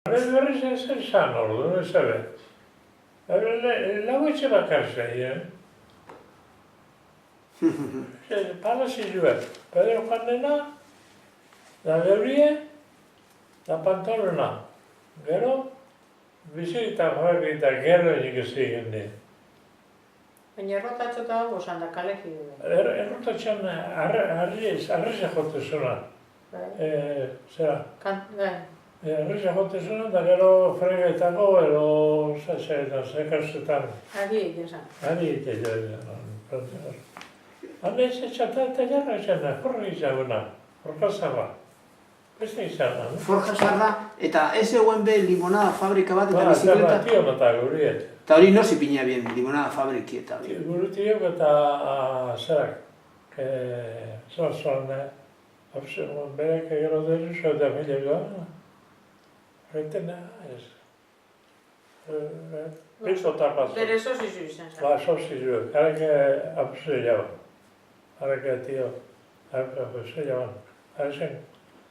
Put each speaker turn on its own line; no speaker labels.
Berriz ez esan orduan, ez ebe. Lau etxe bakar zeien. Palasi joan. Pedro Jandena, da Geurie, da Pantorona. Gero, bizita jarrita gero egin egin di.
Baina errotatxo eta hau osan da kaleki du.
Errotatxean arreza jote zuna. Zera? Arreza jote zuna, da gero fregetako, edo zekazetan.
Adi egin zan.
Adi egin zan. Hane ez etxata eta jarra izan da, forra izaguna, forkazarra. Beste izan da, no?
Forkazarra, eta ez eguen be limonada fabrika bat eta bizikleta?
Ba, tio nota guriet.
Eta hori no zipina bien, limonada fabriki eta hori.
Guri tiok eta zerak, zoan, berek gero deruzo eta milego, retena, ez. Bizo tapaz.
Bere sozizu izan zan.
Ba, sozizu, harake apse jaban. Harake tio, apse jaban. Haren